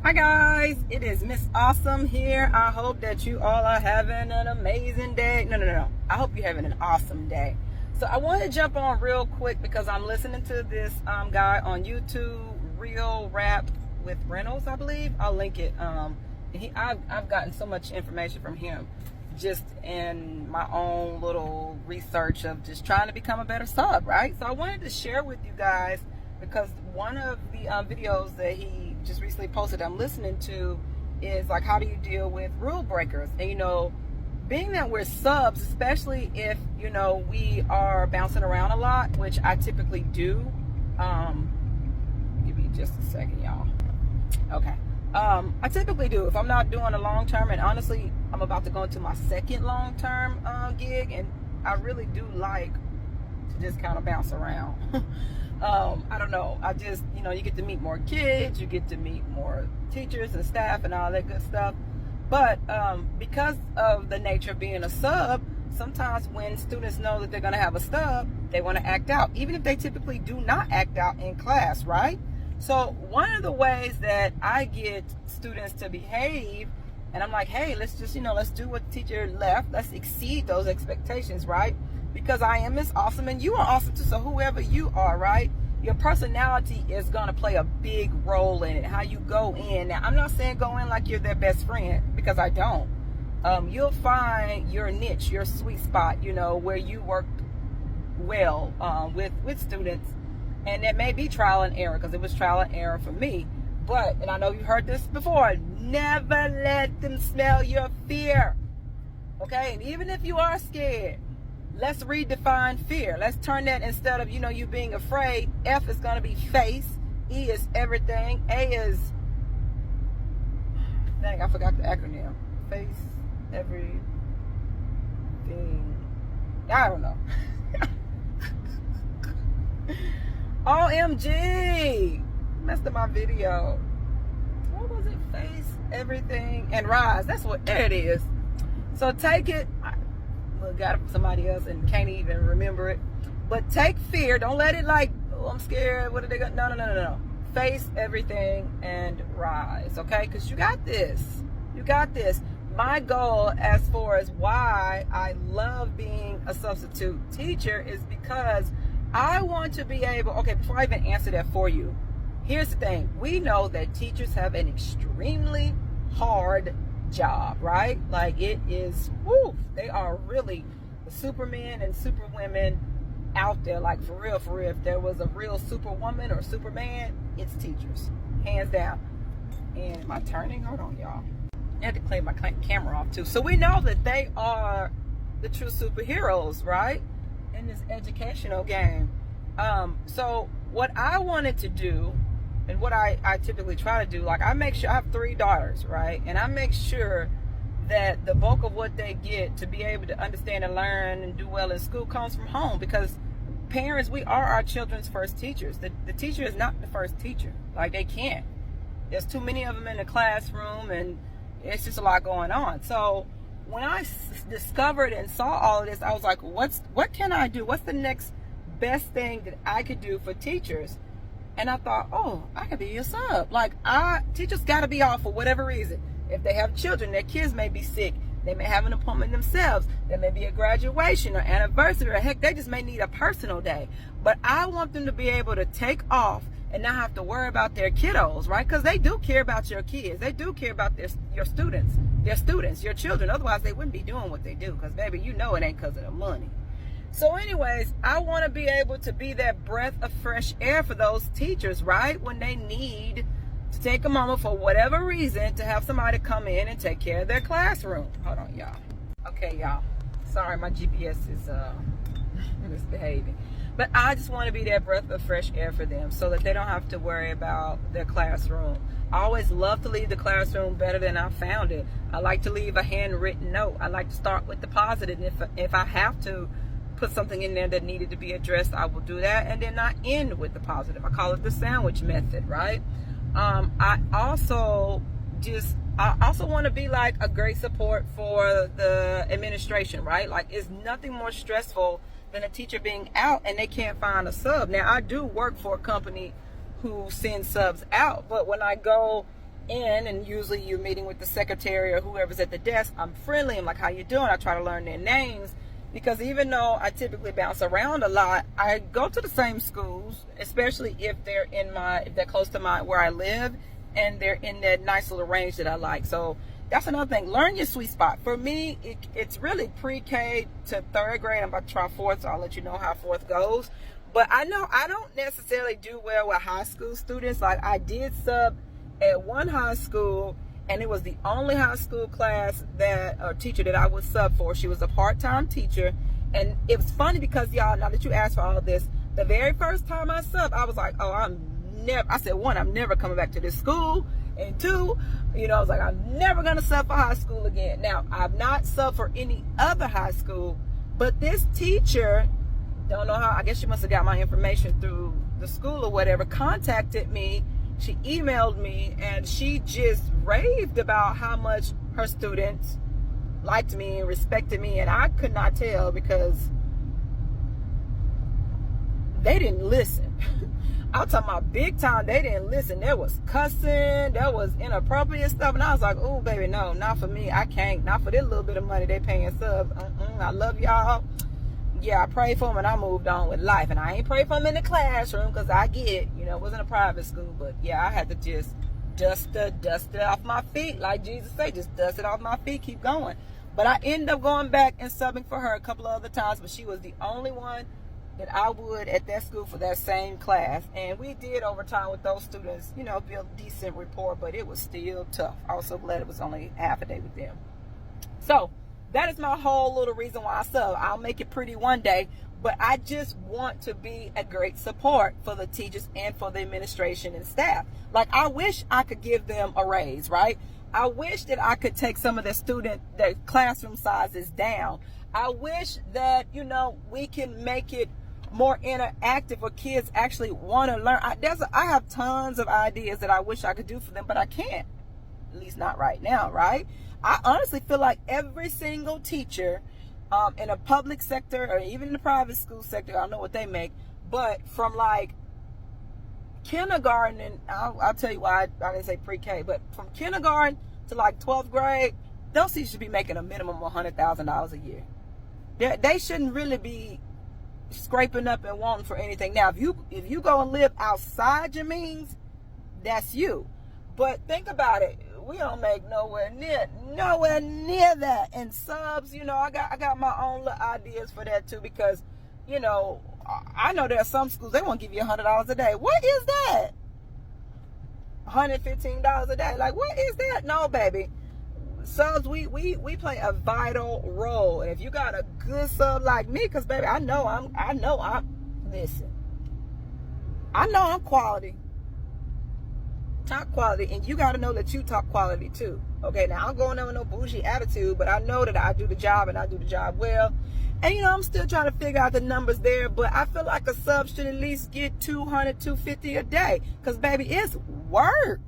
Hi guys, it is Miss Awesome here. I hope that you all are having an amazing day. No. I hope you're having an awesome day. So I want to jump on real quick because I'm listening to this guy on YouTube, Real Rap with Reynolds, I believe. I'll link it. I've gotten so much information from him just in my own little research of just trying to become a better sub, right? So I wanted to share with you guys because one of the videos that he just recently posted I'm listening to is like, how do you deal with rule breakers? And being that we're subs, especially if we are bouncing around a lot, which I typically do. Give me just a second, y'all. Okay. I typically do if I'm not doing a long term, and honestly I'm about to go into my second long term gig, and I really do like to just kind of bounce around. I don't know, I just you get to meet more kids, you get to meet more teachers and staff and all that good stuff. But because of the nature of being a sub, sometimes when students know that they're going to have a stub, they want to act out, even if they typically do not act out in class, right? So one of the ways that I get students to behave, and I'm like, hey, let's just let's do what the teacher left, let's exceed those expectations, right? Because I am Miss Awesome and you are awesome too. So whoever you are, right, your personality is going to play a big role in it, how you go in. Now, I'm not saying go in like you're their best friend, because I don't. You'll find your niche, your sweet spot, where you work well with students. And that may be trial and error, because it was trial and error for me. But, and I know you heard this before, never let them smell your fear. Okay? And even if you are scared, let's redefine fear. Let's turn that, instead of you being afraid, F is going to be face, E is everything, A is, dang, I forgot the acronym. Face, everything, I don't know. OMG, messed up my video. What was it? Face, everything, and rise. That's what, there it is. So take it. Got it from somebody else and can't even remember it. But take fear. Don't let it like, oh, I'm scared. What are they going to? No. Face everything and rise, okay? Because you got this. You got this. My goal as far as why I love being a substitute teacher is because I want to be able, okay, before I even answer that for you, here's the thing. We know that teachers have an extremely hard job, right? Like, it is, woo, they are really the supermen and superwomen out there, like, for real. If there was a real superwoman or superman, it's teachers, hands down. And am I turning? Hold on, y'all. I had to clean my camera off too. So we know that they are the true superheroes, right, in this educational game. So what I wanted to do, and what I typically try to do, like, I make sure, I have 3 daughters, right? And I make sure that the bulk of what they get to be able to understand and learn and do well in school comes from home, because parents, we are our children's first teachers. The teacher is not the first teacher. Like, they can't. There's too many of them in the classroom, and it's just a lot going on. So when I discovered and saw all of this, I was like, what can I do? What's the next best thing that I could do for teachers? And I thought, oh, I could be a sub. Like, teachers got to be off for whatever reason. If they have children, their kids may be sick. They may have an appointment themselves. There may be a graduation or anniversary, or heck, they just may need a personal day. But I want them to be able to take off and not have to worry about their kiddos, right? Because they do care about your kids. They do care about your students, your children. Otherwise, they wouldn't be doing what they do, because, baby, it ain't because of the money. So anyways, I want to be able to be that breath of fresh air for those teachers, right? When they need to take a moment for whatever reason to have somebody come in and take care of their classroom. Hold on, y'all. Okay, y'all. Sorry, my GPS is misbehaving. But I just want to be that breath of fresh air for them so that they don't have to worry about their classroom. I always love to leave the classroom better than I found it. I like to leave a handwritten note. I like to start with the positive. And if I have to put something in there that needed to be addressed, I will do that, and then I end with the positive. I call it the sandwich method, right? I also want to be like a great support for the administration, right? Like, it's nothing more stressful than a teacher being out and they can't find a sub. Now, I do work for a company who sends subs out, but when I go in, and usually you're meeting with the secretary or whoever's at the desk, I'm friendly. I'm like, how you doing? I try to learn their names, because even though I typically bounce around a lot, I go to the same schools, especially if they're if they're close to where I live, and they're in that nice little range that I like. So that's another thing. Learn your sweet spot. For me, it's really pre-K to 3rd grade. I'm about to try 4th, so I'll let you know how 4th goes. But I know I don't necessarily do well with high school students. Like, I did sub at one high school, and it was the only high school class teacher that I would sub for. She was a part-time teacher. And it was funny because, y'all, now that you asked for all of this, the very first time I subbed, I was like, oh, I said, 1, I'm never coming back to this school. And 2, I was like, I'm never going to sub for high school again. Now, I've not subbed for any other high school, but this teacher, don't know how, I guess she must have got my information through the school or whatever, contacted me. She emailed me, and she just raved about how much her students liked me and respected me. And I could not tell, because they didn't listen. I'm talking about big time. They didn't listen. There was cussing. There was inappropriate stuff. And I was like, oh, baby, no, not for me. I can't. Not for this little bit of money they paying subs. I love y'all. Yeah, I prayed for them, and I moved on with life. And I ain't prayed for them in the classroom, because I get, it wasn't a private school. But, yeah, I had to just dust it off my feet. Like Jesus said, just dust it off my feet. Keep going. But I ended up going back and subbing for her a couple of other times. But she was the only one that I would at that school for that same class. And we did over time with those students, build decent rapport, but it was still tough. I was so glad it was only half a day with them. So that is my whole little reason why I sub. I'll make it pretty one day, but I just want to be a great support for the teachers and for the administration and staff. Like, I wish I could give them a raise, right? I wish that I could take some of their classroom sizes down. I wish that, we can make it more interactive where kids actually want to learn. I have tons of ideas that I wish I could do for them, but I can't. At least not right now, right? I honestly feel like every single teacher in a public sector or even in the private school sector, I don't know what they make, but from like kindergarten, and I'll tell you why I didn't say pre-K, but from kindergarten to like 12th grade, those teachers should be making a minimum of $100,000 a year. They shouldn't really be scraping up and wanting for anything. Now, if you go and live outside your means, that's you. But think about it. We don't make nowhere near that. And subs, I got my own little ideas for that too, because, I know there are some schools, they won't give you $100 a day. What is that? $115 a day. Like, what is that? No, baby. Subs, we play a vital role. And if you got a good sub like me, because baby, I know I'm quality, top quality, and you got to know that you top quality too. Okay, now I'm going there with no bougie attitude, but I know that I do the job, and I do the job well. And I'm still trying to figure out the numbers there, but I feel like a sub should at least get $200, $250 a day, because baby, it's work.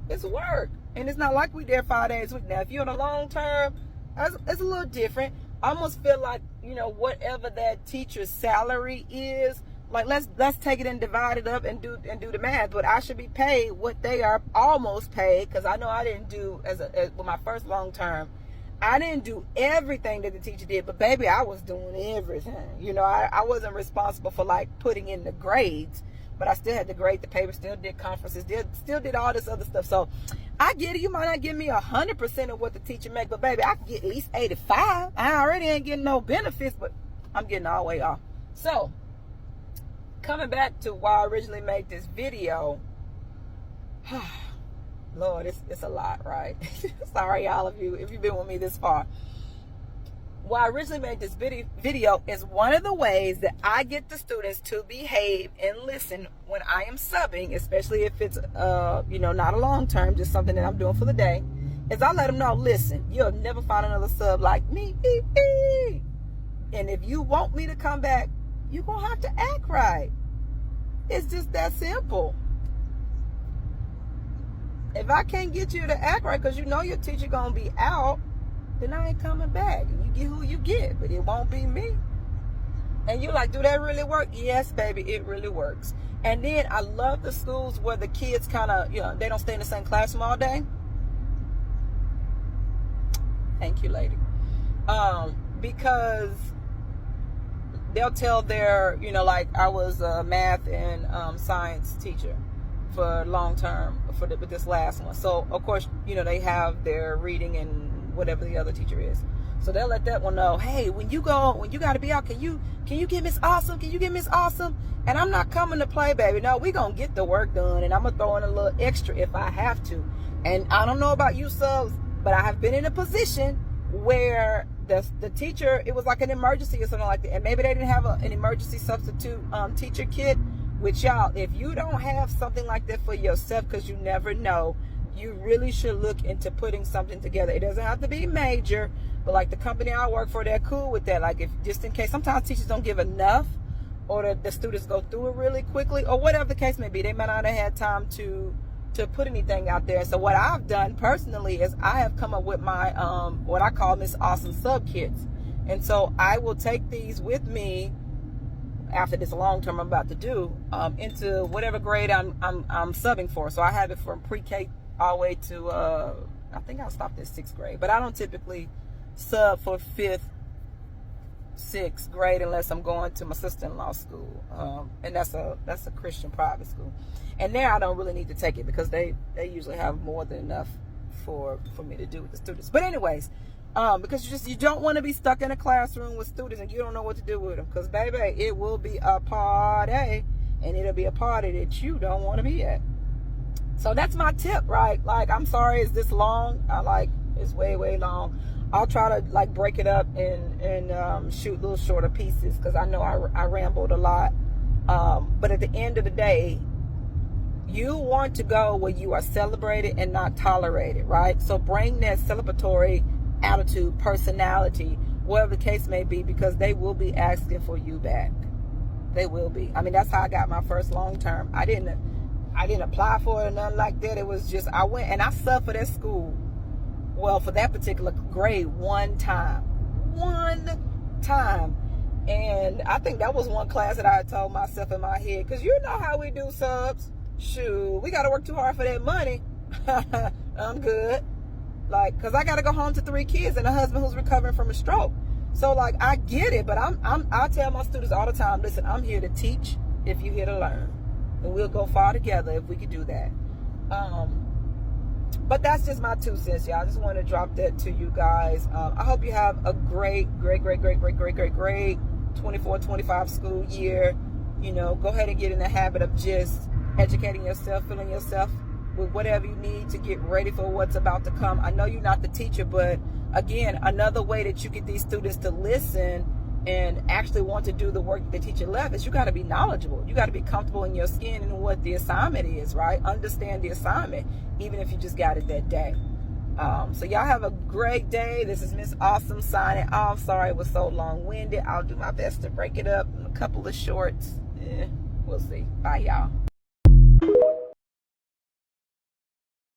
It's work. And it's not like we there 5 days a week. Now, if you're on a long term, it's a little different. I almost feel like, whatever that teacher's salary is, like let's take it and divide it up and do the math. But I should be paid what they are almost paid, because I know I didn't do with my first long term. I didn't do everything that the teacher did, but baby, I was doing everything. I wasn't responsible for like putting in the grades, but I still had to grade the paper, still did conferences, still did all this other stuff. So I get it. You might not give me 100% of what the teacher make, but baby, I can get at least 85. I already ain't getting no benefits, but I'm getting all the way off. So coming back to why I originally made this video, Lord, it's a lot, right? Sorry, all of you, if you've been with me this far. Why I originally made this video is one of the ways that I get the students to behave and listen when I am subbing, especially if it's, not a long term, just something that I'm doing for the day, is I let them know, listen, you'll never find another sub like me. And if you want me to come back, you're going to have to act right. It's just that simple. If I can't get you to act right because your teacher going to be out, then I ain't coming back. You get who you get, but it won't be me. And you like, do that really work? Yes, baby, it really works. And then I love the schools where the kids kind of, they don't stay in the same classroom all day. Thank you, lady. Because they'll tell their, like I was a math and science teacher for long term with this last one. So of course, they have their reading and whatever the other teacher is. So they'll let that one know, hey, when you got to be out, can you get Miss Awesome? Can you get Miss Awesome? And I'm not coming to play, baby. No, we gonna get the work done, and I'm gonna throw in a little extra if I have to. And I don't know about you subs, but I have been in a position where the teacher, it was like an emergency or something like that, and maybe they didn't have an emergency substitute teacher kit. Which, y'all, if you don't have something like that for yourself, because you never know, you really should look into putting something together. It doesn't have to be major, but like the company I work for, they're cool with that. Like, if just in case, sometimes teachers don't give enough, or the students go through it really quickly, or whatever the case may be, they might not have had time to put anything out there. So what I've done personally is I have come up with my what I call Miss Awesome sub kits, and so I will take these with me after this long term I'm about to do into whatever grade I'm subbing for. So I have it from pre-K all the way to I think I'll stop at 6th grade, but I don't typically sub for 5th, 6th grade unless I'm going to my sister-in-law school, and that's a Christian private school, and there I don't really need to take it because they usually have more than enough for me to do with the students. But anyways, because you don't want to be stuck in a classroom with students and you don't know what to do with them, because baby, it will be a party, and it'll be a party that you don't want to be at. So that's my tip, right? Like, I'm sorry it's this long. It's way long. I'll try to like break it up and shoot little shorter pieces, because I know I rambled a lot. But at the end of the day, you want to go where you are celebrated and not tolerated, right? So bring that celebratory attitude, personality, whatever the case may be, because they will be asking for you back. They will be. I mean, that's how I got my first long term. I didn't apply for it or nothing like that. It was just, I went and I subbed for that school. Well, for that particular grade, one time. And I think that was one class that I had told myself in my head, because you know how we do subs. Shoot, we got to work too hard for that money. I'm good. Like, because I got to go home to 3 kids and a husband who's recovering from a stroke. So, like, I get it, but I tell my students all the time, listen, I'm here to teach if you're here to learn. And we'll go far together if we could do that. But that's just my 2 cents, y'all. I just want to drop that to you guys. I hope you have a great 24-25 school year. Go ahead and get in the habit of just educating yourself, filling yourself with whatever you need to get ready for what's about to come. I know you're not the teacher, but again, another way that you get these students to listen and actually want to do the work the teacher left is you got to be knowledgeable. You got to be comfortable in your skin and what the assignment is, right? Understand the assignment, even if you just got it that day. So y'all have a great day. This is Miss Awesome signing off. Sorry it was so long-winded. I'll do my best to break it up in a couple of shorts. We'll see. Bye, y'all.